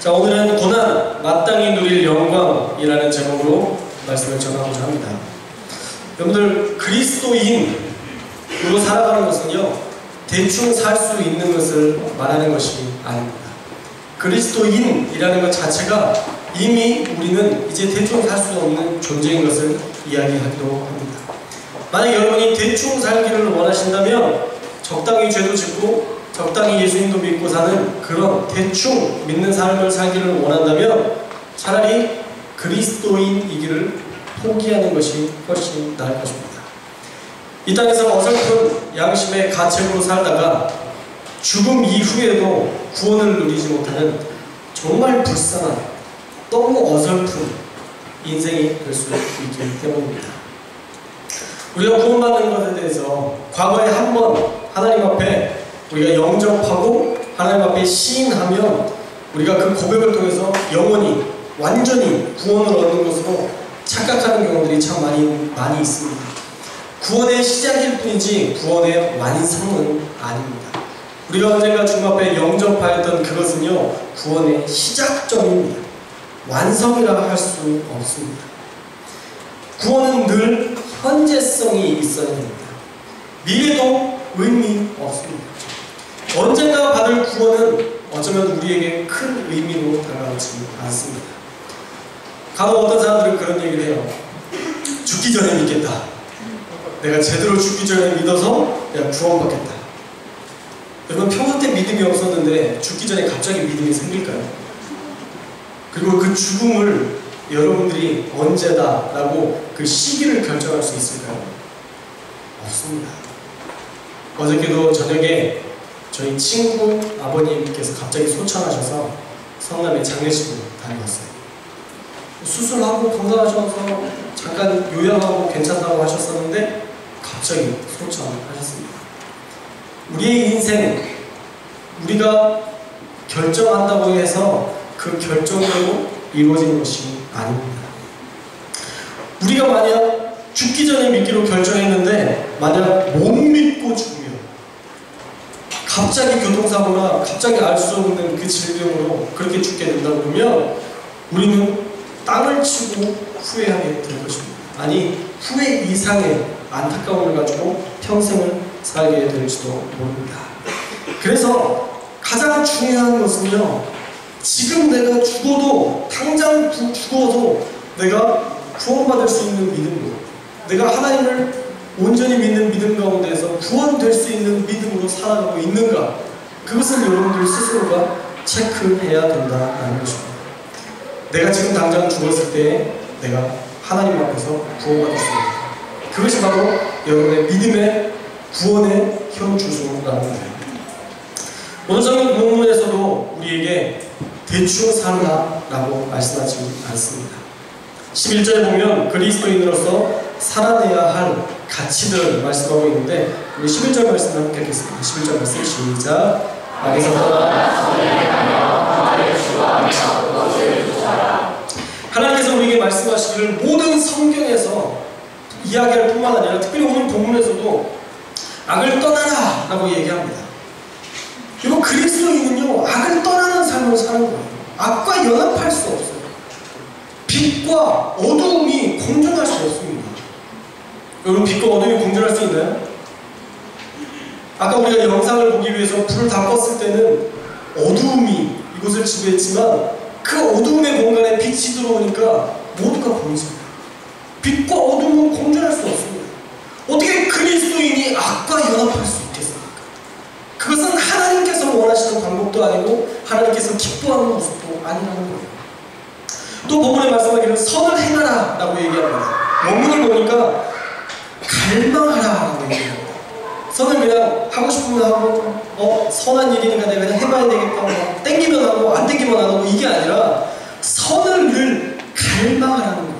자, 오늘은 고난, 마땅히 누릴 영광이라는 제목으로 말씀을 전하고자 합니다. 여러분들, 그리스도인으로 살아가는 것은요, 대충 살 수 있는 것을 말하는 것이 아닙니다. 그리스도인이라는 것 자체가 이미 우리는 이제 대충 살 수 없는 존재인 것을 이야기하기도 합니다. 만약 여러분이 대충 살기를 원하신다면 적당히 죄도 짓고 적당히 예수님도 믿고 사는 그런 대충 믿는 삶을 살기를 원한다면 차라리 그리스도인이기를 포기하는 것이 훨씬 나을 것입니다. 이 땅에서 어설픈 양심의 가책으로 살다가 죽음 이후에도 구원을 누리지 못하는 정말 불쌍한, 너무 어설픈 인생이 될 수 있기 때문입니다. 우리가 구원받는 것에 대해서 과거에 한 번 하나님 앞에 우리가 영접하고 하나님 앞에 시인하면 우리가 그 고백을 통해서 영원히 완전히 구원을 얻는 것으로 착각하는 경우들이 참 많이 있습니다. 구원의 시작일 뿐이지 구원의 완성은 아닙니다. 우리가 언젠가 주님 앞에 영접하였던 그것은요, 구원의 시작점입니다. 완성이라 할 수 없습니다. 구원은 늘 현재성이 있어야 됩니다. 미래도 의미 없습니다. 언젠가 받을 구원은 어쩌면 우리에게 큰 의미로 다가오지 않습니다. 간혹 어떤 사람들은 그런 얘기를 해요. 죽기 전에 믿겠다. 내가 제대로 죽기 전에 믿어서 내가 구원받겠다. 여러분, 평소 때 믿음이 없었는데 죽기 전에 갑자기 믿음이 생길까요? 그리고 그 죽음을 여러분들이 언제다라고 그 시기를 결정할 수 있을까요? 없습니다. 어저께도 저녁에 저희 친구 아버님께서 갑자기 소천하셔서 성남에 장례식을 다녀왔어요. 수술하고 건강하셔서 잠깐 요양하고 괜찮다고 하셨었는데 갑자기 소천하셨습니다. 우리의 인생, 우리가 결정한다고 해서 그 결정대로 이루어지는 것이 아닙니다. 우리가 만약 죽기 전에 믿기로 결정했는데 만약 못 믿고 죽으면, 갑자기 교통사고나 갑자기 알 수 없는 그 질병으로 그렇게 죽게 된다 그러면 우리는 땅을 치고 후회하게 될 것입니다. 아니, 후회 이상의 안타까움을 가지고 평생을 살게 될지도 모릅니다. 그래서 가장 중요한 것은요, 지금 내가 죽어도, 당장 죽어도 내가 구원받을 수 있는 믿음으로, 내가 하나님을 온전히 믿는 믿음 가운데에서 구원될 수 있는 믿음으로 살아가고 있는가, 그것을 여러분들 스스로가 체크해야 된다는 것입니다. 내가 지금 당장 죽었을 때 내가 하나님 앞에서 구원받을 수 있는, 그것이 바로 여러분의 믿음의 구원의 현 주소라는 거예요. 오늘 성경 본문에서도 우리에게 대충 살라라고 말씀하지 않습니다. 11절에 보면 그리스도인으로서 살아내야 할 가치들을 말씀하고 있는데, 우리 11절 말씀을 함께 하겠습니다. 11절 말씀 시작. 악에서 떠나 하나님께서 우리에게 말씀하시기를 모든 성경에서 이야기할 뿐만 아니라 특별히 오늘 본문에서도 악을 떠나라 라고 얘기합니다. 그리고 그리스도인은요, 악을 떠나는 삶을 사는 거예요. 악과 연합할 수 없어요. 빛과 어두움이 공존할 수 없습니다. 여러분, 빛과 어둠이 공존할 수 있나요? 아까 우리가 영상을 보기 위해서 불을 다 껐을 때는 어두움이 이곳을 지배했지만 그 어두움의 공간에 빛이 들어오니까 모두가 보이잖아요. 빛과 어둠은 공존할 수 없습니다. 어떻게 그리스도인이 악과 연합할 수 있겠습니까? 그것은 하나님께서 원하시는 방법도 아니고 하나님께서 기뻐하는 모습도 아니라는 거예요. 또 본문에 말씀하기를 선을 행하라 라고 얘기합니다. 원문을 보니까 갈망하라 라고 얘기합니다. 선을 그냥 하고 싶으면 하고, 선한 일이니까 내가 그냥 해봐야 되겠다, 땡기면 하고 안 땡기면 안 하고, 이게 아니라 선을 늘 갈망하라는 거예요.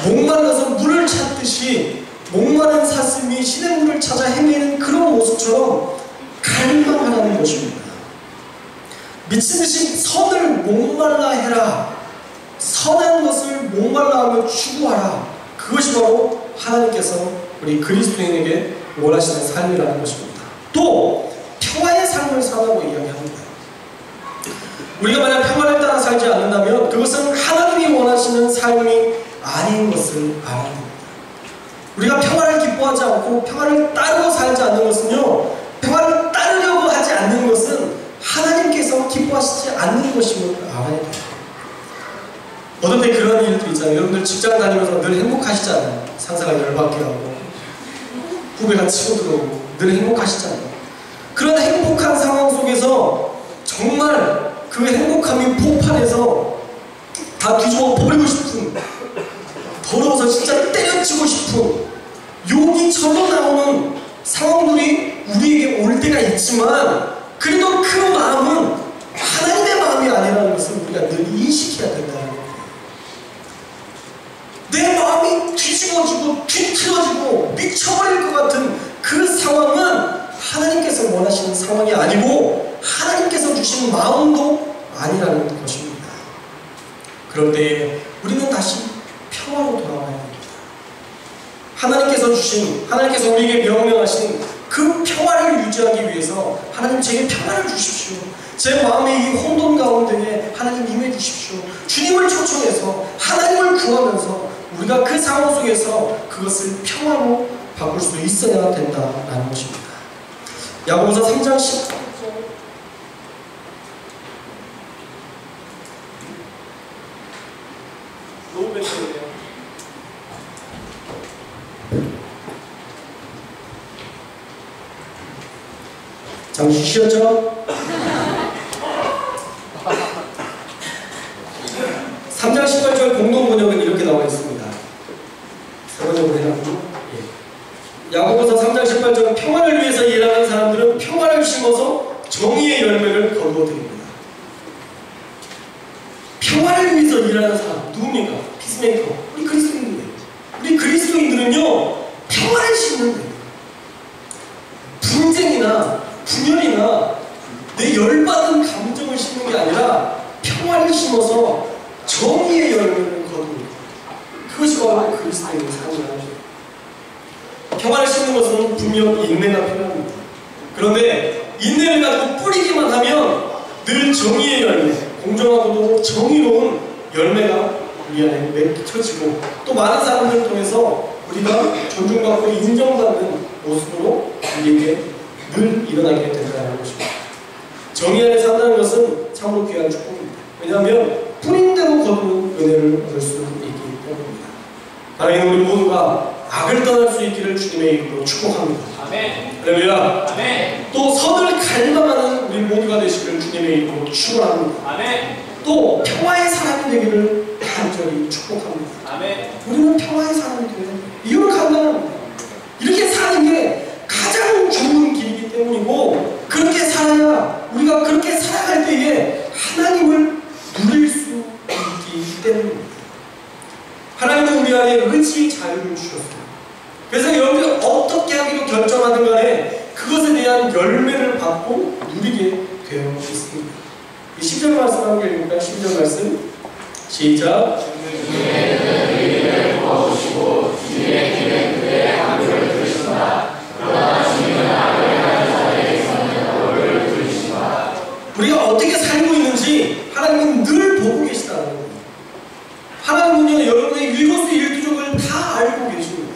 목말라서 물을 찾듯이 목마른 사슴이 시냇물을 찾아 헤매는 그런 모습처럼 갈망하라는 것입니다. 미친듯이 선을 목말라 해라, 선한 것을 목말라 하며 추구하라, 그것이 바로 하나님께서 우리 그리스도인에게 원하시는 삶이라는 것입니다. 또 평화의 삶을 사라고 이야기합니다. 우리가 만약 평화를 따라 살지 않는다면 그것은 하나님이 원하시는 삶이 아닌 것을 알아야 됩니다. 우리가 평화를 기뻐하지 않고 평화를 따르고 살지 않는 것은요, 평화를 따르려고 하지 않는 것은 하나님께서 기뻐하시지 않는 것임을 알아야 돼요. 어떤 때 그런 일들 있잖아요. 여러분들 직장 다니면서 늘 행복하시잖아요. 상사가 열받게 하고 후배가 치고 들어오고 늘 행복하시잖아요. 그런 행복한 상황 속에서 정말 그 행복함이 폭발해서 다 뒤집어 버리고 싶은, 더러워서 진짜 때려치고 싶은 욕이 절로 나오는 상황들이 우리에게 올 때가 있지만, 그래도 그 마음은 하나님의 마음이 아니라는 것을 우리가 늘 인식해야 된다는 거예요. 내 마음이 뒤집어지고 뒤틀어지고 미쳐버릴 것 같은 그 상황은 하나님께서 원하시는 상황이 아니고 하나님께서 주신 마음도 아니라는 것입니다. 그럴 때 우리는 다시 평화로 돌아와야 합니다. 하나님께서 주신, 하나님께서 우리에게 명령하신 그 평화를 유지하기 위해서 하나님 제게 평화를 주십시오. 제 마음의 이 혼돈 가운데에 하나님 임해 주십시오. 주님을 초청해서 하나님을 구하면서 우리가 그 상황 속에서 그것을 평화로 바꿀 수 있어야 된다라는 것입니다. 야고보서 3장 10절. 너무 멘트네요. 잠시 쉬었죠? 3장 18절 공동 번역은 이렇게 나와 있습니다. 번역을 해놨고, 야고보서 3장 18절은 평화를 위해서 일하는 사람들은 평화를 심어서 정의의 열매를 거두어드립니다. 평화를 위해서 일하는 사람 누굽니까? 피스메이커, 우리 그리스도인들이에요. 우리 그리스도인들은요, 평화를 심는 거예요. 분쟁이나 분열이나 내 열받은 감정을 심는 게 아니라 평화를 심어서 정의의 열매를 거둡니다. 그것이 바로 그리스도인의 삶이라는. 평화를 심는 것은 분명 인내가 필요합니다. 그런데 인내를 가지고 뿌리기만 하면 늘 정의의 열매, 공정하고도 정의로운 열매가 우리 안에 맺혀지고, 또 많은 사람들을 통해서 우리가 존중받고 인정받는 모습으로 우리에게 늘 일어나게 된다는 것입니다. 정의 안에 산다는 것은 참으로 귀한 축복입니다. 왜냐하면 뿌린 대로 거두는 은혜를 얻을 수 있기 때문입니다. 하나님, 우리 모두가 악을 떠날 수 있기를 주님의 이름으로 축복합니다. 아멘. 할렐루야. 아멘. 또 선을 갈망하는 우리 모두가 되시기를 주님의 이름으로 축원합니다. 아멘. 또 평화의 사람이 되기를 간절히 축복합니다. 아멘. 우리는 평화의 사람이 되는 이유는 간단합니다. 이렇게 사는 게 가장 좋은 길이기 때문이고, 그렇게 살아야, 우리가 그렇게 살아갈 때에 하나님을 누릴 수 있기 때문입니다. 하나님은 우리 안에 의지의 자유를 주셨습니다. 그래서 여러분이 어떻게 하기로 결정하든 간에 그것에 대한 열매를 받고 누리게 되어 있습니다. 10절 말씀 함께 읽을까요? 10절 말씀 시작. 주님의 의를 부어주시고 주님의 길은 그의 악을 들으신다. 그러나 주님은 악을 행하는 자에게서는 벌을 들으신다. 우리가 어떻게 살고 있는지 하나님은 늘 보고 계시다는 겁니다. 하나님은요, 여러분의 일거수 일투족을 다 알고 계십니다.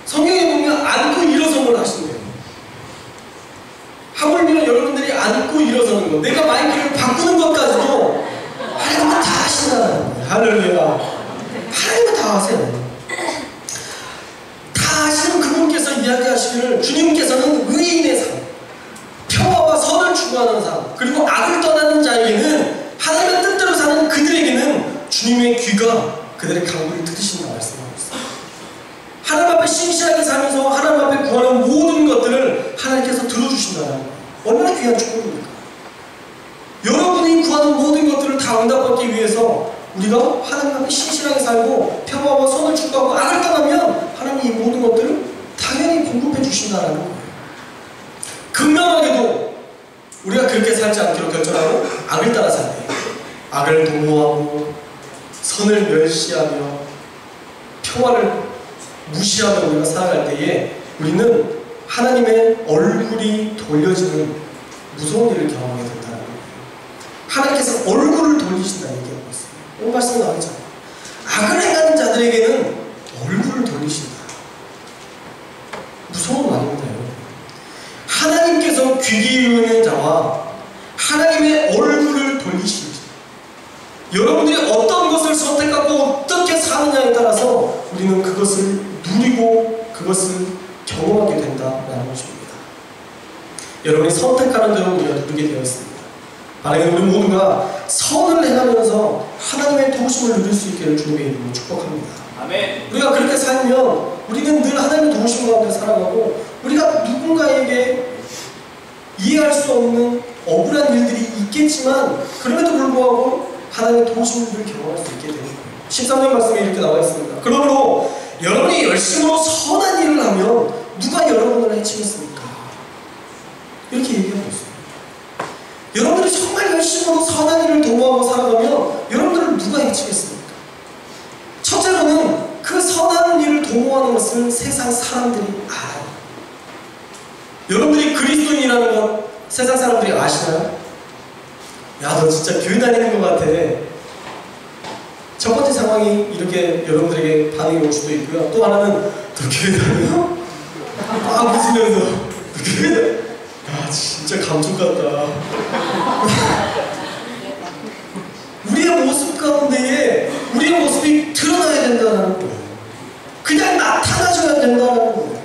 성경에 보면 앉고 일어서는 하신대요. 하물며 여러분들이 앉고 일어서는 것, 내가 마이크를 바꾸는 것까지도 하나님은 다 하신다는 거예요. 할렐루야. 하나님은 다 하세요. 다 하시는 그분께서 이야기하시기를 주님께서는 의인의 삶, 평화와 선을 추구하는 삶, 그리고 악을 떠나는 자에게는, 하나님의 뜻대로 사는 그들에게는 주님의 귀가 그들의 간구를 들으신다 말씀하고 있습니다. 하나님 앞에 신실하게 살면서 하나님 앞에 구하는 모든 것들을 하나님께서 들어주신다는 거예요. 얼마나 귀한 축복입니까? 여러분이 구하는 모든 것들을 다 응답받기 위해서 우리가 하나님 앞에 신실하게 살고 평화와 선을 추구하고 악을 떠나면 하나님이 이 모든 것들을 당연히 공급해 주신다는 거예요. 극명하게도 우리가 그렇게 살지 않기로 결정하고 악을 따라 살 때, 악을 도모하고 선을 멸시하며 평화를 무시하며 우리가 살아갈 때에 우리는 하나님의 얼굴이 돌려지는 무서운 일을 경험하게 된다는 거예요. 하나님께서 하나님께서 얼굴을 돌리신다는 얘기하고 있어요. 오늘 말씀에 나오잖아요. 악을 행하는 자들에게는 얼굴을 돌리신다. 무서운 말입니다. 하나님께서 귀 기울이는 자와 하나님의 얼굴을 돌리십니다. 여러분들이 어떤 것을 선택하고 어떻게 사느냐에 따라서 우리는 그것을 누리고 그것을 경험하게 된다라는 것입니다. 여러분이 선택하는 대로 우리가 누리게 되어 있습니다. 만약에 우리 모두가 선을 행하면서 하나님의 도우심을 누릴 수 있기를 주님의 이름으로 축복합니다. 아멘. 우리가 그렇게 살면 우리는 늘 하나님의 도우심 가운데 살아가고 우리가 누군가에게 이해할 수 없는 억울한 일들이 있겠지만 그럼에도 불구하고 하나님의 도우심을 늘 경험할 수 있게 되는 거예요. 13절 말씀에 이렇게 나와 있습니다. 그러므로 여러분이 열심으로 선한 일을 하면 누가 여러분을 해치겠습니까? 이렇게 얘기하고 있어요. 여러분들이 정말 열심으로 선한 일을 도모하고 살아가면 여러분들을 누가 해치겠습니까? 첫째로는 그 선한 일을 도모하는 것을 세상 사람들이 알아요. 여러분들이 그리스도인이라는 것 세상 사람들이 아시나요? 야, 너 진짜 교회 다니는 것 같아. 첫 번째 상황이 이렇게 여러분들에게 반응이 올 수도 있고요. 또 하나는 너 교회 다녀? 막 웃으면서 너 교회 다녀? 야, 진짜 감쪽 같다. 우리의 모습 가운데에 우리의 모습이 드러나야 된다는 거예요. 그냥 나타나줘야 된다는 거예요.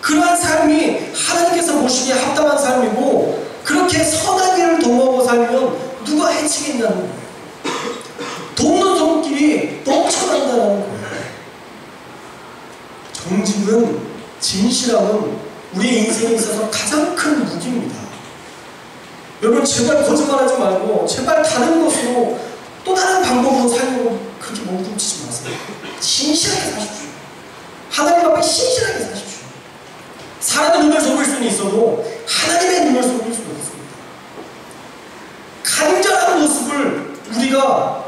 그러한 삶이 하나님께서 보시기에 합당한 삶이고 그렇게 선한 일을 도모하고 살면 누가 해치겠냐는 거예요. 돕는 손길이 넘쳐난다는 거예요. 정직은, 진실함은 우리의 인생에 있어서 가장 큰 무기입니다. 여러분 제발 거짓말하지 말고 제발 다른 것으로 또 다른 방법으로 살려고 그렇게 몸부림치지 마세요. 진실하게 사십시오. 하나님 앞에 신실하게 사십시오. 사람의 눈을 속일 수는 있어도 하나님의 눈을 속일 수는 없습니다. 간절한 모습을 우리가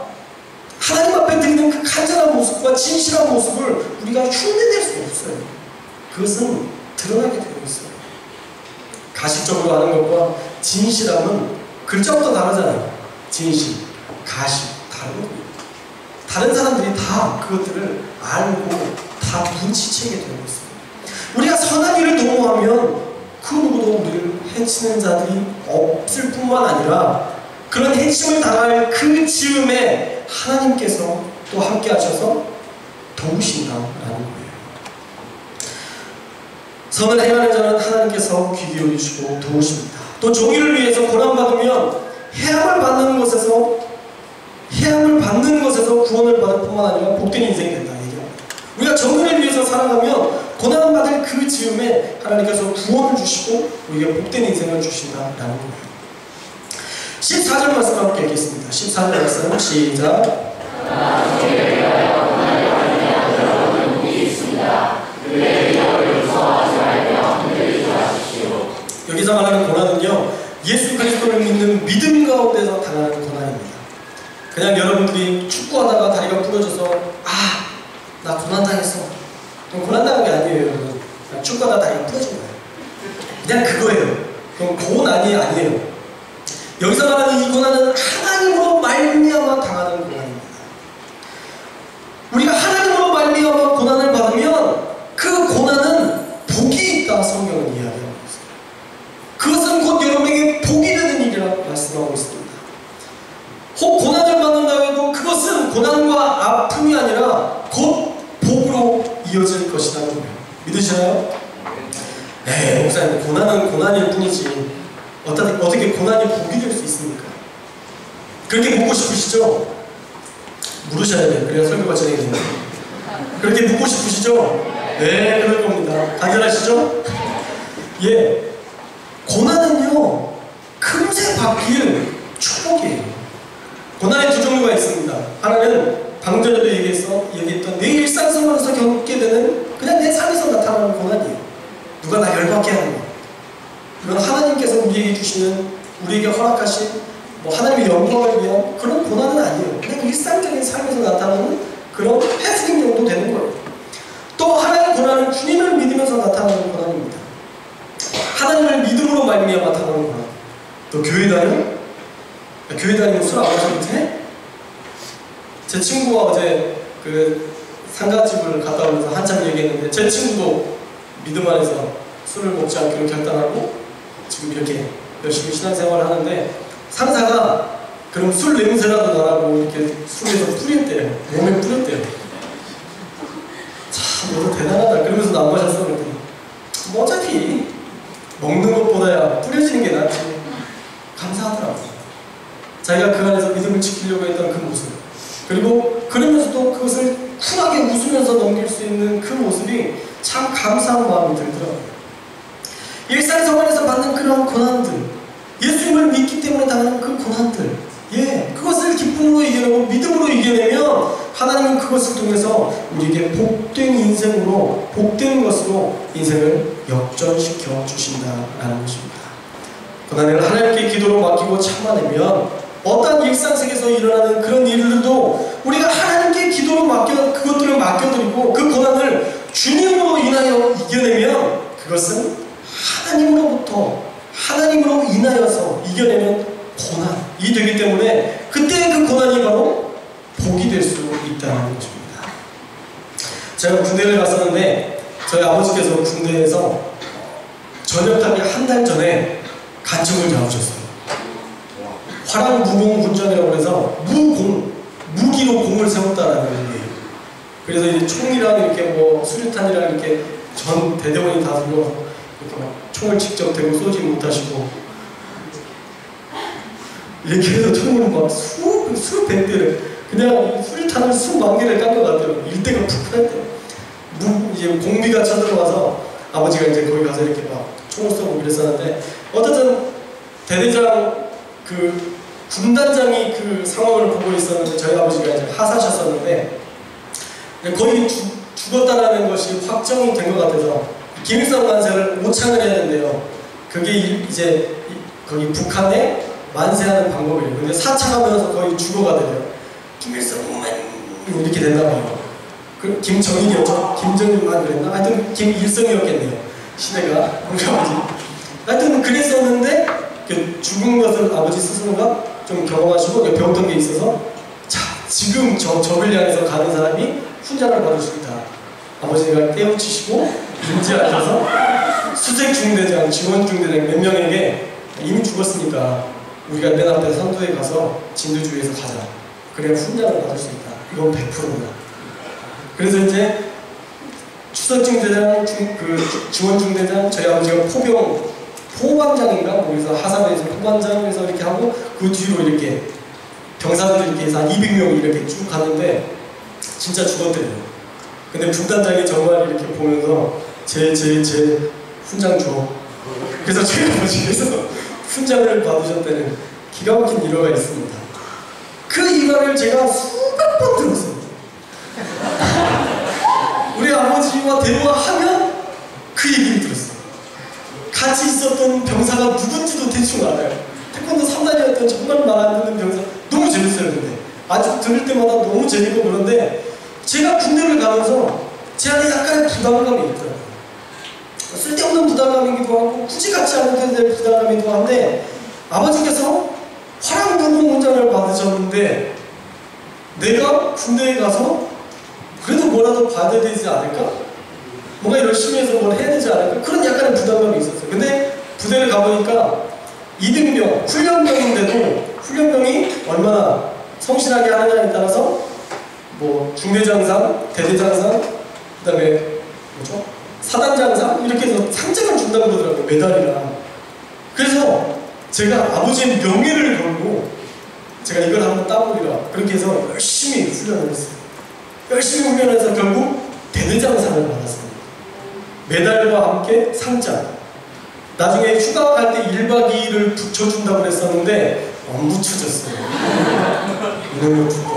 하나님 앞에 드리는 그 간절한 모습과 진실한 모습을 우리가 흉내낼 수 없어요. 그것은 드러나게 되어 있어요. 가식적으로 하는 것과 진실함은 글자부터 다르잖아요. 진실, 가식, 다르거든요. 다른 사람들이 다 그것들을 알고 다 눈치채게 되어 있어요. 우리가 선한 일을 도모하면 그 누구도 우리를 해치는 자들이 없을 뿐만 아니라 그런 해침을 당할 그 즈음에 하나님께서 또 함께 하셔서 도우신다라는 거예요. 선을 행하는 자는 하나님께서 귀 기울이시고 도우십니다. 또 정의를 위해서 고난받으면 해함을 받는 것에서 구원을 받을 뿐만 아니라 복된 인생이 된다 얘기합니다. 우리가 정의를 위해서 살아가면 고난받을 그 즈음에 하나님께서 구원을 주시고 우리에게 복된 인생을 주신다라는 거예요. 14절 말씀 함께 읽겠습니다. 14절 말씀 시작. 여기서 말하는 고난은요, 예수 그리스도를 믿는 믿음 가운데서 당하는 고난입니다. 그냥 여러분들이 축구하다가 다리가 부러져서 나 고난당했어. 그럼 고난당한 게 아니에요, 여러분. 그냥 축구하다가 다리가 부러진 거예요. 그냥 그거예요. 그럼 고난이 아니에요. 여기서 말하는 이 고난은 하나님으로 말미암아 당하는 고난입니다. 우리가 하나님으로 말미암아 고난을 받으면 그 고난은 복이 있다 성경은 이야기하고 있어요. 그것은 곧 여러분에게 복이 되는 일이라고 말씀하고 있습니다. 혹 고난을 받는다고 해도 그것은 고난과 아픔이 아니라 곧 복으로 이어질 것이라는 거예요. 믿으시나요? 네, 목사님, 고난은 고난일 뿐이지 어떻게 고난이 복이 될 수 있습니까? 그렇게 묻고 싶으시죠? 물으셔야 돼요. 그래야 설교가 진행됩니다. 그렇게 묻고 싶으시죠? 네, 그럴 겁니다. 간절하시죠? 예, 고난은요 금세 바뀔 축복이에요. 고난의 두 종류가 있습니다. 하나는 방금 전에도 얘기했던 내 일상생활에서 겪게 되는 그냥 내 삶에서 나타나는 고난이에요. 누가 나 열받게 하는 거. 이건 하나님께서 우리에게 주시는, 우리에게 허락하신 하나님의 영광을 위한 그런 고난은 아니에요. 그냥 일상적인 삶에서 나타나는 그런 패스팅 정도 되는 거예요. 또 하나의 고난은 주님을 믿으면서 나타나는 고난입니다. 하나님을 믿음으로 말미암아 나타나는 고난. 너 교회 다녀? 교회 다니면 술 안 마셔도 돼? 제 친구가 어제 그 상가집을 갔다 오면서 한참 얘기했는데 제 친구도 믿음 안에서 술을 먹지 않기로 결단하고 지금 이렇게 열심히 신앙생활을 하는데 상사가 그럼 술 냄새라도 나라고 이렇게 술에서 뿌렸대요. 몸에 뿌렸대요. 참 너도 대단하다. 그러면서 나 안 마셨어. 그랬더니 뭐 어차피 먹는 것보다야 뿌려지는 게 낫지. 감사하더라고요. 자기가 그 안에서 믿음을 지키려고 했던 그 모습, 그리고 그러면서도 그것을 쿨하게 웃으면서 넘길 수 있는 그 모습이 참 감사한 마음이 들더라고요. 일상생활에서 받는 그런 고난들, 예수님을 믿기 때문에 당하는 그 고난들, 그것을 기쁨으로 이겨내고 믿음으로 이겨내면 하나님은 그것을 통해서 우리에게 복된 인생으로, 복된 것으로 인생을 역전시켜 주신다라는 것입니다. 고난을 하나님께 기도로 맡기고 참아내면 어떠한 일상생에서 일어나는 그런 일들도 우리가 하나님께 기도로 그것들을 맡겨드리고 그 고난을 주님으로 인하여 이겨내면 그것은 하나님으로 인하여서 이겨내는 고난이 되기 때문에 그때 그 고난이 바로 복이 될 수 있다는 것입니다. 제가 군대를 갔었는데 저희 아버지께서 군대에서 전역하기 한 달 전에 간첩을 잡으셨어요. 화랑무공군전이라고 해서 무기로 공을 세웠다라는 얘기예요. 그래서 이제 총이랑 이렇게 뭐 수류탄이랑 이렇게 전 대대원이 다 들고 이렇게 막 총을 직접 대고 쏘지 못하시고 이렇게 해서 총을 막 수백 대를 그냥 수류탄을 수만 개를 깐 것 같아요. 일대가 푹푹했대요. 이제 공비가 쳐들어와서 아버지가 이제 거기 가서 이렇게 막 총을 쏘고 그랬었는데 어쨌든 대대장 그 군단장이 그 상황을 보고 있었는데 저희 아버지가 이제 하사셨었는데 거의 죽었다라는 것이 확정이 된 것 같아서 김일성 만세를 모창을 해야 된대요. 그게 이제 거기 북한에 만세하는 방법이에요. 근데 사창하면서 거의 죽어가더래요. 김일성만 이렇게 된다 봐요. 그 김정일이었죠? 김정일만 그랬나? 하여튼 김일성이었겠네요. 시대가 우리 아버지. 하여튼 그랬었는데 그 죽은 것을 아버지 스스로가 좀 경험하시고 배웠던 게 있어서 자 지금 저를 향해서 가는 사람이 훈장을 받을 수 있다. 아버지가 떼우치시고 인지하셔서 수색중대장, 지원중대장 몇 명에게 이미 죽었으니까 우리가 맨 앞에 선두에 가서 진두주의에서 가자. 그래야 훈장을 받을 수 있다. 이건 100%다. 그래서 이제 추석중대장, 지원중대장, 저희 아버지가 포반장인가? 거기서 하사부에서 포반장에서 이렇게 하고 그 뒤로 이렇게 병사들 이렇게 해서 한 200명이 이렇게 쭉 가는데 진짜 죽었대요. 근데 분단장이 정말 이렇게 보면서 제 훈장 줘. 그래서 저희 아버지께서 훈장을 받으셨다는 기가 막힌 일화가 있습니다. 그 일화를 제가 수백 번 들었어요. 우리 아버지와 대화하면 그 얘기를 들었어요. 같이 있었던 병사가 누군지도 대충 알아요. 태권도 3단이었던 정말 말 안 듣는 병사 너무 재밌어요. 근데 아주 들을 때마다 너무 재밌고 그런데 제가 군대를 가면서 제 안에 약간의 부담감이 있더라고요. 쓸데없는 부담감이기도 하고 굳이 같지 않은 데 부담감이기도 한데 아버지께서 화랑무공훈장을 받으셨는데 내가 군대에 가서 그래도 뭐라도 받아야 되지 않을까? 뭔가 열심히 해서 뭘 해야 되지 않을까? 그런 약간의 부담감이 있었어요. 근데 부대를 가보니까 200명, 훈련병인데도 훈련병이 얼마나 성실하게 하느냐에 따라서 뭐 중대장상, 대대장상, 그 다음에 뭐죠? 사단장상 이렇게 해서 상장을 준다고 그러더라고요. 메달이랑. 그래서 제가 아버지의 명예를 걸고 제가 이걸 한번 따보리라 그렇게 해서 열심히 훈련을 했어요. 열심히 훈련해서 결국 대대장상을 받았습니다. 메달과 함께 상장. 나중에 휴가 갈 때 1박 2일을 붙여준다고 그랬었는데 안 붙여줬어요. 이놈의 붙고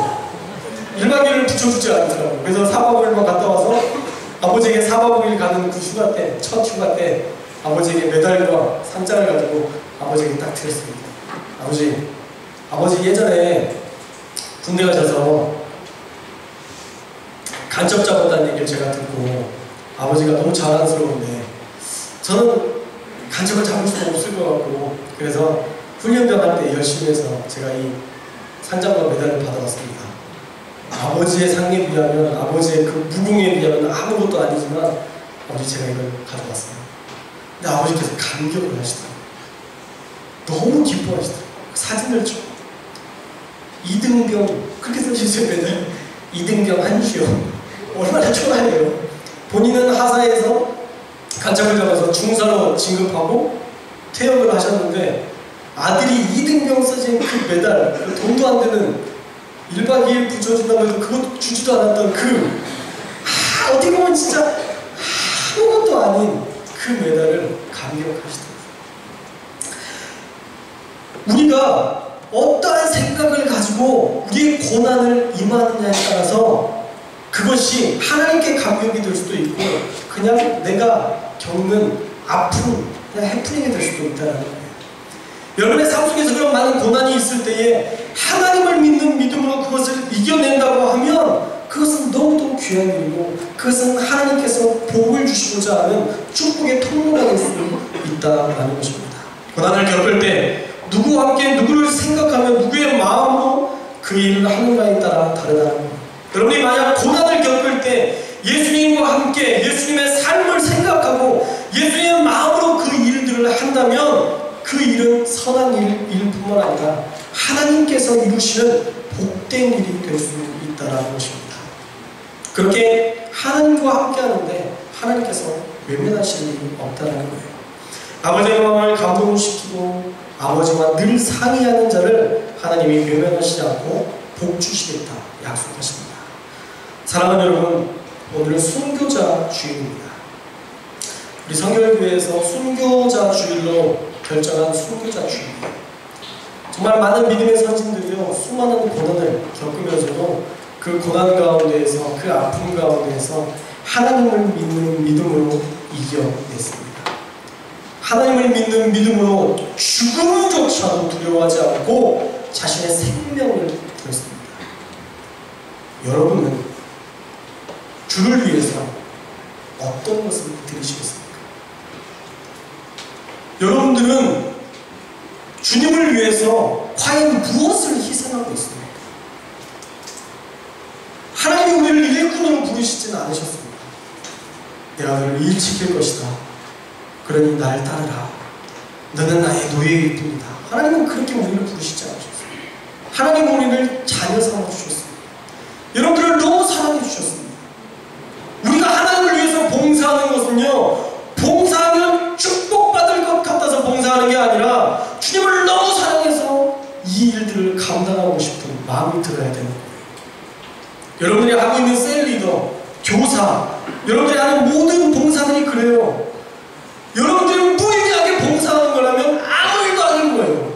1박 2일을 붙여주지 않더라고요. 그래서 4박 5일만 갔다 와서 아버지에게 4박 5일 가는 그 휴가 때, 첫 휴가 때 아버지에게 메달과 상장을 가지고 아버지에게 딱 드렸습니다. 아버지 예전에 군대 가셔서 간첩 잡았다는 얘기를 제가 듣고 아버지가 너무 자랑스러운데 저는 간첩을 잡을 수가 없을 것 같고 그래서 훈련병 할 때 열심히 해서 제가 이 상장과 메달을 받아왔습니다. 아버지의 상에 비하면, 아버지의 그 무궁에 비하면 아무것도 아니지만 아버지 제가 이걸 가져왔어요. 근데 아버지께서 감격을 하시더라고요. 너무 기뻐하시더라고요. 사진을 찍고 2등병 그렇게 써주세요. 메달 2등병 한시요. 얼마나 초라해요. 본인은 하사에서 간첩을 잡아서 중사로 진급하고 퇴역을 하셨는데 아들이 2등병 써진 그 메달, 그 돈도 안 되는 1박 2일 부져준다고 해도 그것도 주지도 않았던 어떻게 보면 진짜 아무것도 아닌 그 메달을 감격하시더라고요. 우리가 어떠한 생각을 가지고 우리의 고난을 임하느냐에 따라서 그것이 하나님께 감격이 될 수도 있고 그냥 내가 겪는 아픈 그냥 해프닝이 될 수도 있다는 거예요. 여러분의 삶 속에서 그런 많은 고난이 있을 때에 하나님을 믿는 믿음으로 그것을 이겨낸다고 하면 그것은 너무도 귀한 일이고 그것은 하나님께서 복을 주시고자 하는 축복의 통로가 될 수 있다는 것입니다. 고난을 겪을 때 누구와 함께 누구를 생각하며 누구의 마음으로 그 일을 하는가에 따라 다르다는 겁니다. 여러분이 만약 고난을 겪을 때 예수님과 함께 예수님의 삶을 생각하고 예수님의 마음으로 그 일들을 한다면 그 일은 선한 일뿐만 아니라 하나님께서 이루시는 복된 일이 될 수 있다는 것입니다. 그렇게 하나님과 함께 하는데 하나님께서 외면하시는 일이 없다는 거예요. 아버지의 마음을 감동시키고 아버지와 늘 상의하는 자를 하나님이 외면하시지 않고 복 주시겠다 약속하십니다. 사랑하는 여러분, 오늘은 순교자 주일입니다. 우리 성결교회에서 순교자 주일로 결정한 순교자 주일이에요. 정말 많은 믿음의 선진들이요 수많은 고난을 겪으면서도 그 고난 가운데에서 그 아픔 가운데에서 하나님을 믿는 믿음으로 이겨냈습니다. 하나님을 믿는 믿음으로 죽음조차도 두려워하지 않고 자신의 생명을 드렸습니다. 여러분은 주를 위해서 어떤 것을 드리시겠습니까? 여러분들은 주님을 위해서 과연 무엇을 희생하고 있습니까? 하나님이 우리를 일꾼으로 부르시지는 않으셨습니다. 내가 너를 일 지킬 것이다. 그러니 날 따르라. 너는 나의 노예일 뿐이다. 하나님은 그렇게 우리를 부르시지 않으셨습니다. 하나님 우리를 자녀 삼아 주셨습니다. 여러분들을 너무 사랑해 주셨습니다. 우리가 하나님을 위해서 봉사하는 것은요 봉사하면 축복받을 것 같아서 봉사하는 게 아니라 주님을 너무 사랑해서 이 일들을 감당하고 싶은 마음이 들어야 되는 거예요. 여러분들이 하고 있는 셀리더, 교사, 여러분들이 하는 모든 봉사들이 그래요. 여러분들이 무의미하게 봉사하는 거라면 아무 일도 아닌 거예요.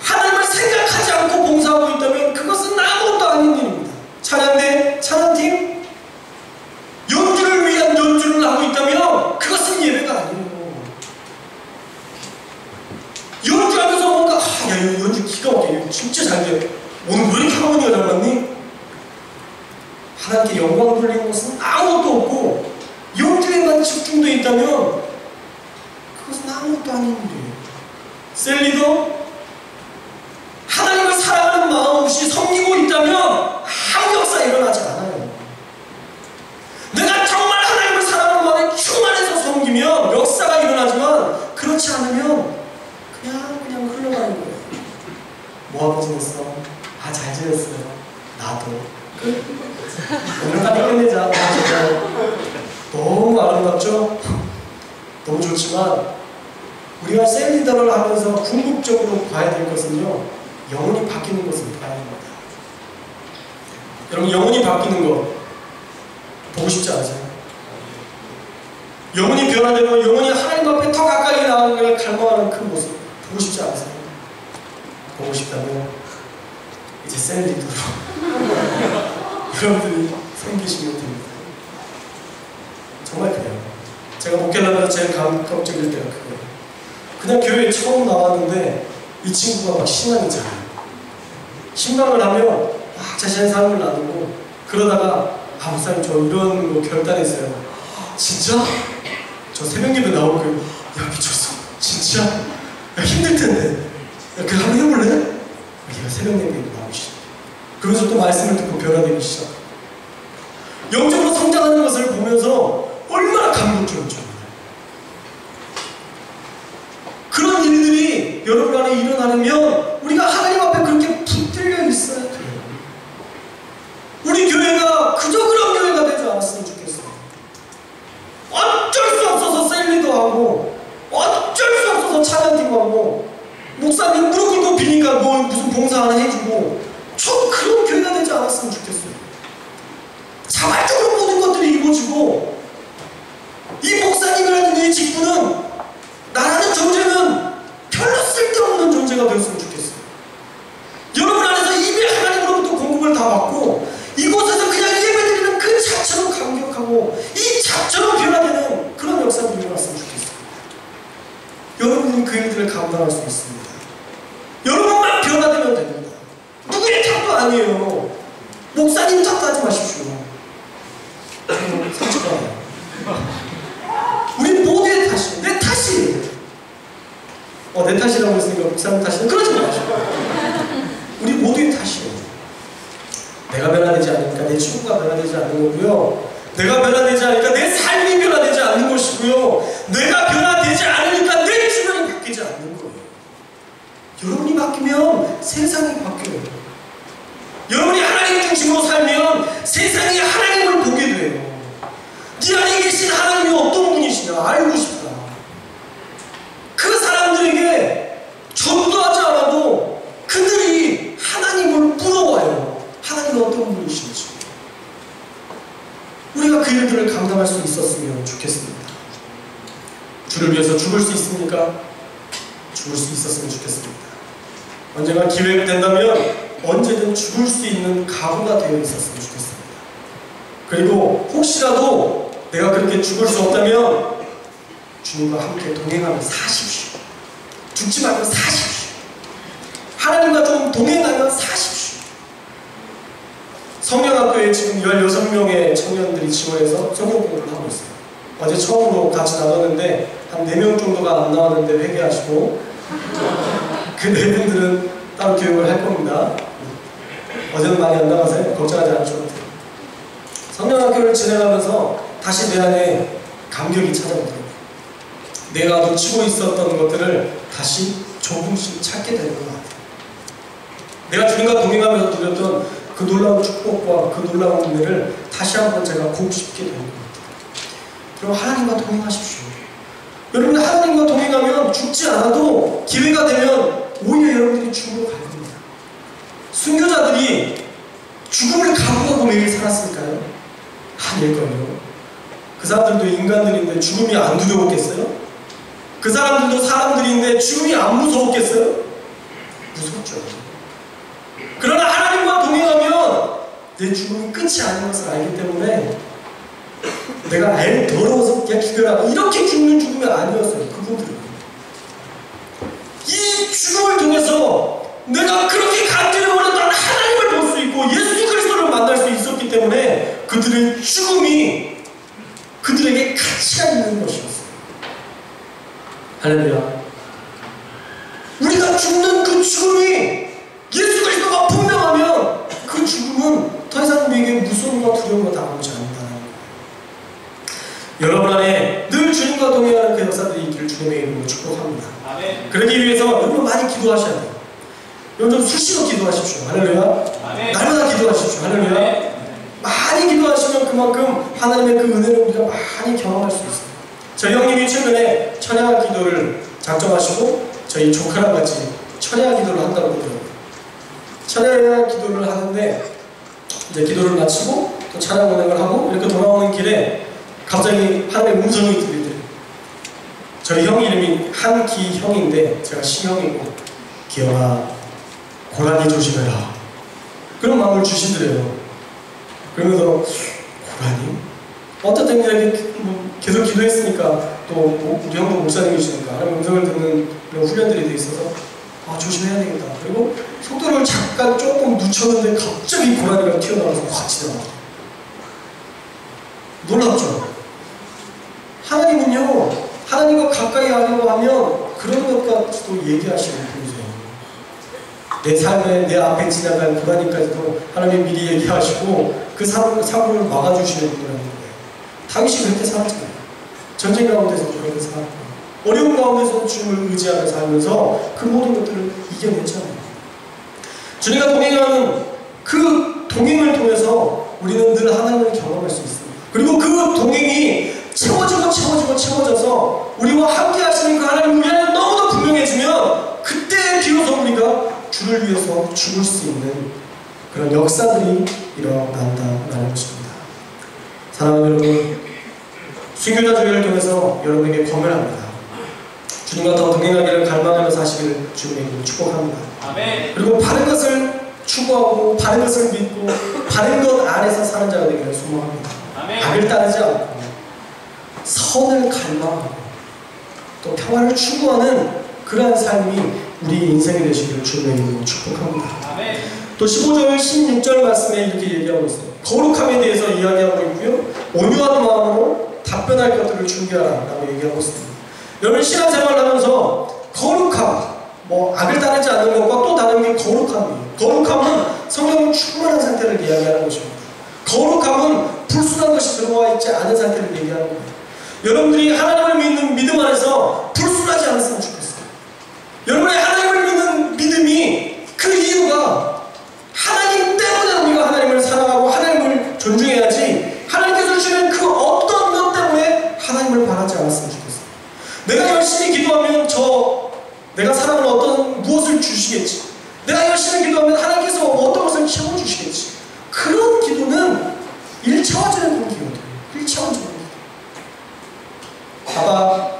하나님을 생각하지 않고 봉사하고 있다면 그것은 아무것도 아닌 일입니다. 찬양대, 찬양팀, 연주를 위한 연주를 하고 있다면 그것은 예배가 아니에요. 연주하면서 뭔가 야 이거 연주 기가 막혀. 진짜 잘 돼. 오늘 왜 이렇게 하모니가 잘 맞니? 하나님께 영광 돌리는 것은 아무것도 없고 연주에만 집중되어 있다면 그것은 아무것도 아닌 일이에요. 셀리도 하나님을 사랑하는 마음 없이 섬기고 있다면 아무 역사 일어나지 않아요. 내가 정말 하나님을 사랑하는 마음에 충만해서 섬기면 역사가 일어나지만 그렇지 않으면 그냥 흘러가는 거예요. 뭐 하고 지냈어? 아, 잘 지냈어요. 나도. 오늘 빨리 끝내자. 너무 아름답죠? 너무 좋지만 우리가 셀리더를 하면서 궁극적으로 봐야 될 것은요 영혼이 바뀌는 것을 봐야 합니다. 여러분 영혼이 바뀌는 거 보고 싶지 않으세요? 영혼이 변화되고 영혼이 하나님 앞에 더 가까이 나가는 걸 갈망하는 그 모습 보고 싶지 않으세요? 보고 싶다면 이제 셀리더로 여러분들이 생기시면 됩니다. 정말 그래요. 제가 목회를 하면서 제일 감격적일 때가 그거예요. 그냥 교회에 처음 나왔는데 이 친구가 막 신앙이 잘해요. 신방을 하면 막 자신의 삶을 나누고 그러다가 목사님 저 이런 거 결단했어요. 진짜? 저 새벽 예배 나올 거예요. 야 미쳤어. 진짜? 야 힘들 텐데. 그래 한번 해볼래? 얘가 새벽 예배에 나오시죠. 그러면서 또 말씀을 듣고 변화되기 시작. 영적으로 성장하는 것을 보면서 얼마나 감격스럽죠. 그런 일들이 여러분 안에 일어나려면 우리가 하나님 앞에 그렇게 붙들려 있어야 돼요. 우리 교회가 그저 그런 교회가 되지 않았으면 좋겠어요. 어쩔 수 없어서 셀리도 하고 어쩔 수 없어서 찬양팀 하고 목사님 무릎 꿇고 비니까 뭐 무슨 봉사 하나 해주고 저 그런 교회가 되지 않았으면 좋겠어요. 자발적으로 모든 것들이 이루어지고 이 목사님이라는 이 직분은 나라는 존재는 별로 쓸데없는 존재가 되었으면 좋겠어요. 여러분 안에서 이미 하나님으로부터 공급을 다 받고 이곳에서 그냥 예배드리는 그 자체로 감격하고 이 자체로 변화되는 그런 역사들이 일어났으면 좋겠어요. 여러분이 그 일들을 감당할 수 있습니다. 여러분만 변화되면 됩니다. 누구의 탓도 아니에요. 목사님 탓도 하지 마십시오. 상처받아요. 우리 모두의 탓이에요. 내 탓이에요. 내 탓이라고 했으니까 목사님 탓이는 그러지 마십시오. 우리 모두의 탓이에요. 내가 변화되지 않으니까 내 친구가 변화되지 않는 거고요. 내가 변화되지 않으니까 내 삶이 변화되지 않는 것이고요. 내가 변화되지 않으니까 내 주변이 바뀌지 않는 거예요. 여러분이 바뀌면 세상이 바뀌어요. 여러분이 하나님 중심으로 살면 세상이 하나님을 보게 돼요. 네 안에 계신 하나님이 어떤 분이시냐 알고 싶다. 그 사람들에게 전도하지 않아도 그들이 하나님을 물어봐요. 하나님은 어떤 분이신지. 우리가 그 일들을 감당할 수 있었으면 좋겠습니다. 주를 위해서 죽을 수 있습니까? 죽을 수 있었으면 좋겠습니다. 언젠가 기회가 된다면 언제든 죽을 수 있는 각오가 되어 있었으면 좋겠습니다. 그리고 혹시라도 내가 그렇게 죽을 수 없다면 주님과 함께 동행하며 사십시오. 죽지 말고 사십시오. 하나님과 좀 동행하며 사십시오. 성령학교에 지금 16명의 청년들이 지원해서 성경 공부를 하고 있어요. 어제 처음으로 같이 나눴는데 한 4명 정도가 안 나왔는데 회개하시고 그 4분들은 따로 교육을 할 겁니다. 어제는 많이 안 나가서요. 걱정하지 않으셔도 돼요. 성령학교를 진행하면서 다시 내 안에 감격이 찾아오더라고요. 내가 놓치고 있었던 것들을 다시 조금씩 찾게 되는 것 같아요. 내가 주님과 동행하면서 누렸던 그 놀라운 축복과 그 놀라운 은혜를 다시 한번 제가 곱씹게 되는 것 같아요. 그럼 하나님과 동행하십시오. 여러분 하나님과 동행하면 죽지 않아도 기회가 되면 오히려 여러분들이 죽음으로 갈 겁니다. 순교자들이 죽음을 각오하고 매일 살았을까요? 아닐걸요. 그 사람들도 인간들인데 죽음이 안 두려웠겠어요? 그 사람들도 사람들인데 죽음이 안 무서웠겠어요? 무섭죠. 그러나 하나님과 동행하면 내 죽음이 끝이 아닌 것을 알기 때문에 내가 더러워서 그냥 죽여라 이렇게 죽는 죽음이 아니었어요. 그분들은 이 죽음을 통해서 내가 그렇게 간절히 원했던 하나님을 볼 수 있고 예수 그리스도를 만날 수 있었기 때문에 그들의 죽음이 그들에게 가치가 있는 것이었어요. 할렐루야. 우리가 죽는 그 죽음이 예수 그리스도가 분명하면 그 죽음은 더 이상 우리에게 무서움과 두려움과 다가오지 않는다는 거예요. 여러분 안에 늘 주님과 동행하는 그 역사들이 있기를 주님의 이름으로 축복합니다. 아멘. 그러기 위해서 여러분 많이 기도하셔야 돼요. 여러분 좀 수시로 기도하십시오. 할렐루야. 아멘. 날마다 기도하십시오. 할렐루야. 아멘. 많이 기도하시면 그만큼 하나님의 그 은혜를 우리가 많이 경험할 수 있어요. 저희 형님이 최근에 천야 기도를 작정하시고 저희 조카랑 같이 천야 기도를 한다고 그러더라고요. 찬양 기도를 하는데 이제 기도를 마치고 또 찬양 운행을 하고 이렇게 돌아오는 길에 갑자기 하나님의 음성이 들리더래요. 저희 형 이름이 한기형인데 제가 시형이고 기영아 고라니 조심해라 그런 마음을 주시더래요. 그러면서 고라니? 어쨌든 이렇게 계속 기도했으니까 또 우리 형도 목사님이시니까 하나님의 음성을 듣는 그런 훈련들이 돼 있어서 조심해야 되겠다. 그리고 속도를 잠깐 조금 늦췄는데 갑자기 고라니가 튀어나와서 확 지나가요. 놀랍죠? 하나님은요, 하나님과 가까이 하려고 하면 그런 것까지도 얘기하시는 분이세요. 내 삶에 내 앞에 지나갈 불안이까지도 하나님이 미리 얘기하시고 그 사고를 막아주시는 분이라는 거예요. 다윗이 그렇게 살았잖아요. 전쟁 가운데서 그렇게 살았고 어려운 가운데서 주님을 의지하며 살면서 그 모든 것들을 이겨냈잖아요. 주님과 동행하는 그 동행을 통해서 우리는 늘 하나님을 경험할 수 있습니다. 그리고 그 동행이 채워져서 우리와 함께 하시는 그 하나님 우리 안에 너무도 분명해지면 그때 비로소 우리가 주를 위해서 죽을 수 있는 그런 역사들이 일어난다라는 것입니다. 사랑하는 여러분, 순교자 주기를 통해서 여러분에게 권면합니다. 주님과 더 동행하기를 갈망하며 사시기를 주님에게 축복합니다. 아멘. 그리고 바른 것을 추구하고 바른 것을 믿고 바른 것 안에서 사는 자가 되기를 소망합니다. 아멘. 악을 따르지 않고 선을 갈망하고 또 평화를 추구하는 그러한 삶이 우리 인생이 되시기를 주님에게 축복합니다. 아멘. 또 15절 16절 말씀에 이렇게 얘기하고 있어요. 거룩함에 대해서 이야기하고 있고요. 온유한 마음으로 답변할 것들을 준비하라 라고 얘기하고 있습니다. 여러분 신앙생활을 하면서 거룩함, 악을 따르지 않는 것과 또 다른 게 거룩함이에요. 거룩함은 성령 충만한 상태를 이야기하는 것입니다. 거룩함은 불순한 것이 들어와 있지 않은 상태를 얘기하는 거예요. 여러분들이 하나님을 믿는 믿음 안에서 불순하지 않았으면 좋겠어요. 여러분의 하나님을 믿는 믿음이 그 이유가 하나님 때문에 우리가 하나님을 사랑하고 하나님을 존중해야지 하나님께서 주시는 그 어떤 것 때문에 하나님을 바라지 않았으면 좋겠어요. 내가 열심히 기도하면 내가 사랑하는 어떤 무엇을 주시겠지. 내가 열심히 기도하면 하나님께서 어떤 것을 채워주시겠지. 그런 기도는 1차원적인 기도예요. 1차원적인 기도. 봐봐,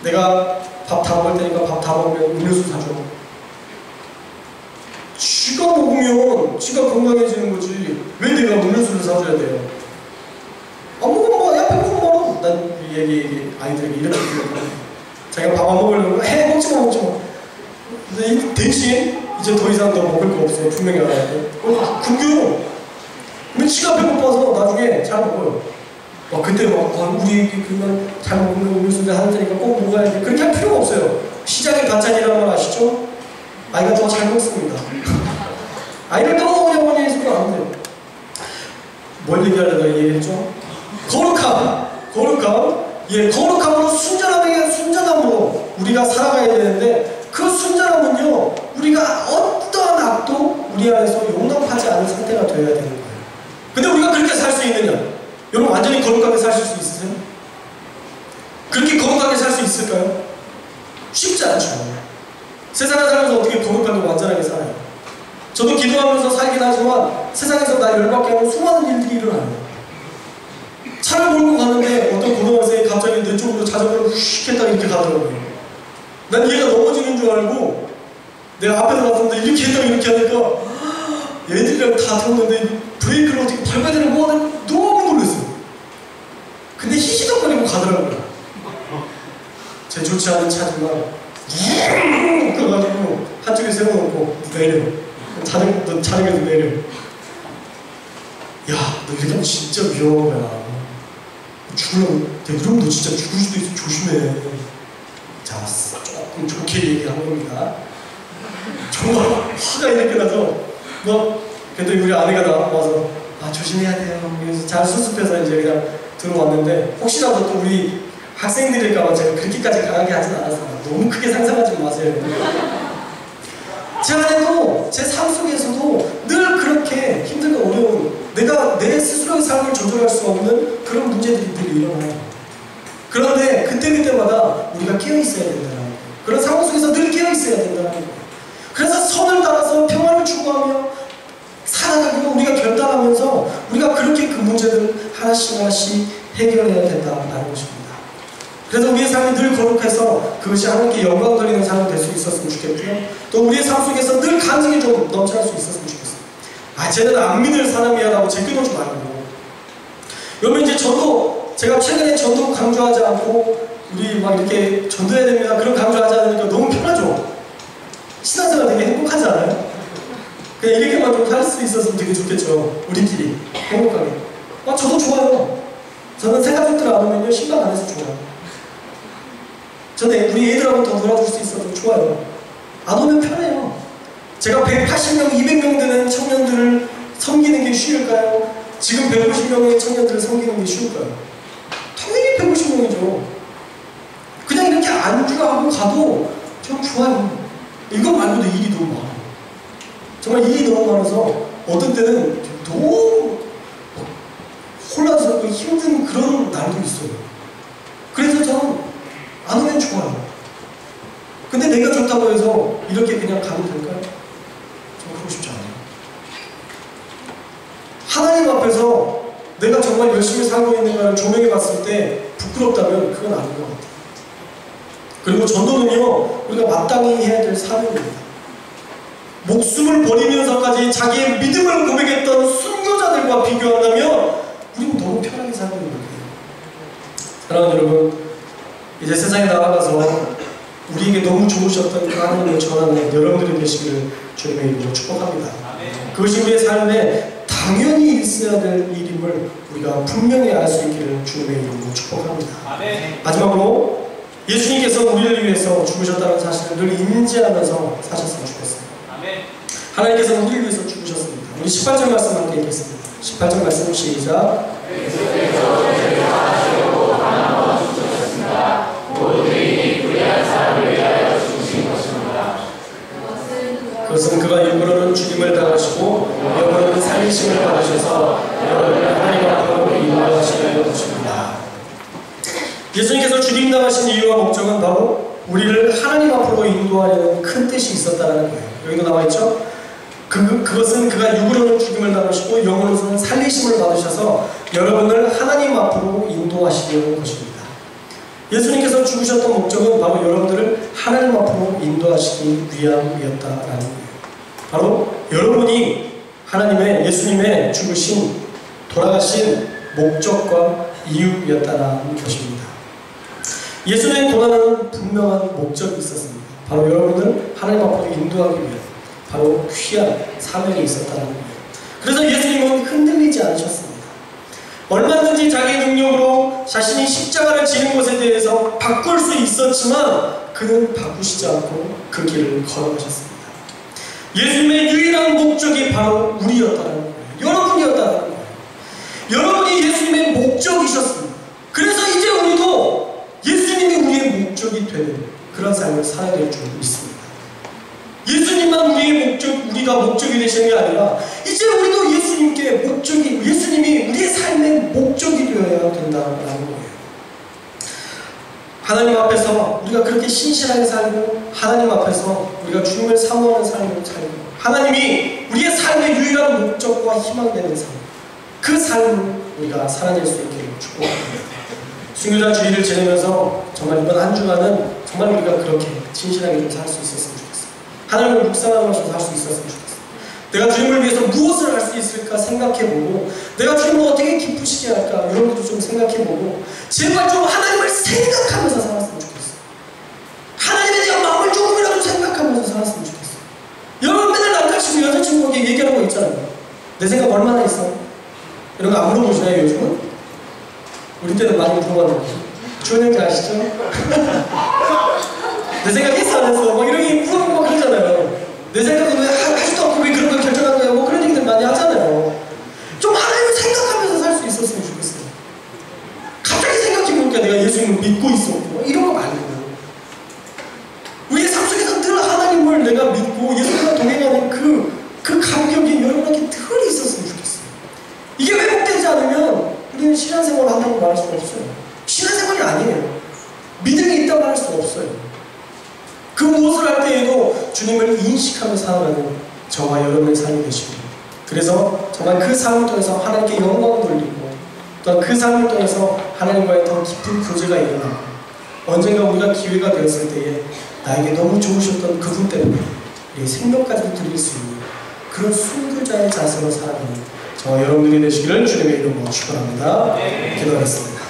내가 밥 다 먹을 테니까 밥 다 먹으면 음료수 사줘. 쥐가 먹으면 쥐가 건강해지는 거지. 왜 내가 음료수를 사줘야 돼요? 안 먹으면 야 배고프면 말아. 난 얘기 아이들에게 이렇게 얘기하거든요. 자기가 밥 안 먹으려면 먹지 마. 근데 대신 이제 더 이상 너 먹을 거 없어요. 분명히 알아야 돼. 굶겨요. 근데 지가 배고파서 나중에 잘 먹어요. 그때 우리 그러면 잘 먹는 음료수를 하는 테니까 꼭 먹어야 돼. 그렇게 할 필요가 없어요. 시장의 반찬이라는 걸 아시죠? 아이가 더 잘 먹습니다. 아이를 더 먹으려고 해서는 안 돼요. 뭘 얘기하려다 얘기했죠? 거룩함. 예, 거룩함으로 순전함으로 우리가 살아가야 되는데 그 순전함은요 우리가 어떠한 악도 우리 안에서 용납하지 않은 상태가 되어야 되는 거예요. 근데 우리가 그렇게 살 수 있느냐? 여러분 완전히 거룩하게 사실 수 있으세요? 그렇게 거룩하게 살 수 있을까요? 쉽지 않죠. 세상에 살면서 어떻게 거룩하게 완전하게 살아요? 저도 기도하면서 살긴 하지만 세상에서 나 열받게 하는 수많은 일들이 일어나요. 차를 몰고 가는데 어떤 고등학생이 갑자기 내 쪽으로 자전거를 휙 했다 이렇게 가더라고요. 난 얘가 넘어지는 줄 알고 내가 앞에서 갔는데 이렇게 했다 이렇게 하니까 얘들이랑 다 탔는데 브레이크를 어떻게 밟아야 되는 거 너무 놀랐어요. 근데 희시덕거리고 가더라고요. 제 좋지 않은 차지만 가가지고 한쪽에 세워놓고 내려. 자전거도 내려. 야, 너 이렇게 하면 진짜 위험한 거야. 죽으면, 그럼 너 진짜 죽을 수도 있어. 조심해. 자, 조금 좋게 얘기한 겁니다. 정말 화가 이렇게 나서, 그랬더니 우리 아내가 나와서, 조심해야 돼요. 그래서 잘 수습해서 이제 그냥 들어왔는데, 혹시라도 또 우리 학생들일까봐 제가 그렇게까지 강하게 하진 않았어요. 너무 크게 상상하지 마세요. 제 안에도, 제 삶 속에서도 늘 그렇게 힘들고 어려운, 내가 내 스스로의 삶을 조절할 수 없는 그런 문제들이 늘 일어나요. 그런데 그때마다 우리가 깨어있어야 된다는 거예요. 그런 상황 속에서 늘 깨어있어야 된다는 거예요. 그래서 선을 따라서 평화를 추구하며 살아가고 우리가 결단하면서 우리가 그렇게 그 문제들을 하나씩 해결해야 된다는 것입니다. 그래서 우리의 삶이 늘 거룩해서 그것이 하나님께 영광 돌리는 삶이 될 수 있었으면 좋겠고요. 또 우리의 삶 속에서 늘 간증이 좀 넘쳐날 수 있었으면 좋겠어요. 쟤는 안 믿을 사람이야 라고 제껴놓지 말고. 여러분 이제 제가 최근에 전도 강조하지 않고 우리 막 이렇게 전도해야 됩니다 그런 강조하지 않으니까 너무 편하죠. 신앙생활 되게 행복하지 않아요? 그냥 이렇게만 좀 할 수 있었으면 되게 좋겠죠. 우리끼리 행복하게. 저도 좋아요. 저는 새 가족들 안 오면요 신방 안 해서 좋아요. 저는 우리 애들하고 더 놀아줄 수 있어서 좋아요. 안 오면 편해요. 제가 180명, 200명 되는 청년들을 섬기는 게 쉬울까요? 지금 150명의 청년들을 섬기는 게 쉬울까요? 당연히 150명이죠. 그냥 이렇게 안주하고 가도 좀 좋아요. 이거 말고도 일이 너무 많아요. 정말 일이 너무 많아서 어떤 때는 너무 혼란스럽고 힘든 그런 날도 있어요. 그래서 저는 안 오면 좋아요. 근데 내가 좋다고 해서 이렇게 그냥 가면 될까요? 좀 그러고 싶지 않아요. 하나님 앞에서 내가 정말 열심히 살고 있는가를 조명해 봤을 때 부끄럽다면 그건 아닌 것 같아요. 그리고 전도는요, 우리가 마땅히 해야 될 사명입니다. 목숨을 버리면서까지 자기의 믿음을 고백했던 순교자들과 비교한다면 우리는 너무 편하게 살고 있는 거예요. 사랑하는 여러분, 이제 세상에 나아가서 우리에게 너무 좋으셨던 그 하나님을 전하는 여러분들이 되시기를 주님의 이름으로 축복합니다. 그것이 우리의 삶에 당연히 있어야 될 일임을 우리가 분명히 알 수 있기를 주님의 이름으로 축복합니다. 마지막으로 예수님께서 우리를 위해서 죽으셨다는 사실을 늘 인지하면서 사셨으면 좋겠습니다. 하나님께서 우리를 위해서 죽으셨습니다. 우리 18절 말씀 함께 읽겠습니다. 18절 말씀 시작. 그것은 그가 일부러는 죽임을 당하시고 영으로는 살리심을 받으셔서 여러분을 하나님 앞으로 인도하시려 것입니다. 예수님께서 죽임 당하신 이유와 목적은 바로 우리를 하나님 앞으로 인도하려는 큰 뜻이 있었다는 거예요. 여기도 나와있죠? 그것은 그가 육으로는 죽임을 당하시고 영으로는 살리심을 받으셔서 여러분을 하나님 앞으로 인도하시려는 것입니다. 예수님께서 죽으셨던 목적은 바로 여러분들을 하나님 앞으로 인도하시기 위함이었다라는 거예요. 바로 여러분이 하나님의 예수님의 죽으신 돌아가신 목적과 이유였다라는 것입니다. 예수님의 고난은 분명한 목적이 있었습니다. 바로 여러분을 하나님 앞으로 인도하기 위해 바로 귀한 사명이 있었다는 거예요. 그래서 예수님은 흔들리지 않으셨습니다. 얼마든지 자기 능력으로 자신이 십자가를 지는 것에 대해서 바꿀 수 있었지만 그는 바꾸시지 않고 그 길을 걸어가셨습니다. 예수님의 유일한 목적이 바로 우리였다는 거예요. 여러분이었다는 거예요. 여러분이 예수님의 목적이셨습니다. 그래서 이제 우리도 예수님이 우리의 목적이 되는 그런 삶을 살아야 될 줄 믿습니다. 예수님만 우리가 목적이 되시는 게 아니라 이제 우리도 예수님이 우리의 삶의 목적이 되어야 된다는 거예요. 하나님 앞에서 우리가 그렇게 신실하게 살고 하나님 앞에서 우리가 주님을 사모하는 삶을 살고 하나님이 우리의 삶의 유일한 목적과 희망되는 삶, 그 삶을 우리가 살아낼 수 있기를 축복합니다. 순교자 주일을 지내면서 정말 이번 한 주간은 정말 우리가 그렇게 진실하게 좀 살 수 있었으면 좋겠어요. 하나님을 묵상하면서 살 수 있었으면 좋겠어요. 내가 주님을 위해서 무엇을 할 수 있을까 생각해보고 내가 주님을 어떻게 기쁘시게 할까 이런 것도 좀 생각해보고 제발 좀 하나님을 생각하면서 살았으면 좋겠어요. 하나님에 대한 마음을 조금이라도 생각하면서 살았으면 좋겠어요. 여러분 맨날 남자친구 여자친구에게 얘기하는 거 있잖아요. 내 생각 얼마나 있어? 이런 거 안 물어보시나요 요즘은? 우리 때는 많이 물어봤는데 좋은 형제 아시죠? 내 생각 했어 안 했어? 막 이렇게 물어보고 그러잖아요. 내 생각은 왜 하지도 않고 왜 그런 걸 결정한 거야? 뭐 그런 얘기들 많이 하잖아요. 좀 하나님을 생각하면서 살 수 있었으면 좋겠어요. 갑자기 생각해보니까 내가 예수님을 믿고 있었고 이런 거 말고 우리의 삶 속에서 늘 하나님을 내가 믿고 예수님과 동행하는 그 감격이 여러분에게 늘 있었으면 좋겠어요. 이게 회복되지 않으면 우리는 신앙생활을 한다고 말할 수가 없어요. 신앙생활이 아니에요. 믿음이 있다고 할 수가 없어요. 그 무엇을 할 때에도 주님을 인식하며 살아가는 저와 여러분의 삶이 되시고 그래서 정말 그 삶을 통해서 하나님께 영광을 돌리고 또한 그 삶을 통해서 하나님과의 더 깊은 교제가 일어나고 언젠가 우리가 기회가 되었을 때에 나에게 너무 좋으셨던 그분 때문에 내 생명까지 드릴 수 있는 그런 순교자의 자세로 살아가는 저와 여러분들이 되시기를 주님의 이름으로 축원합니다. 기도하겠습니다.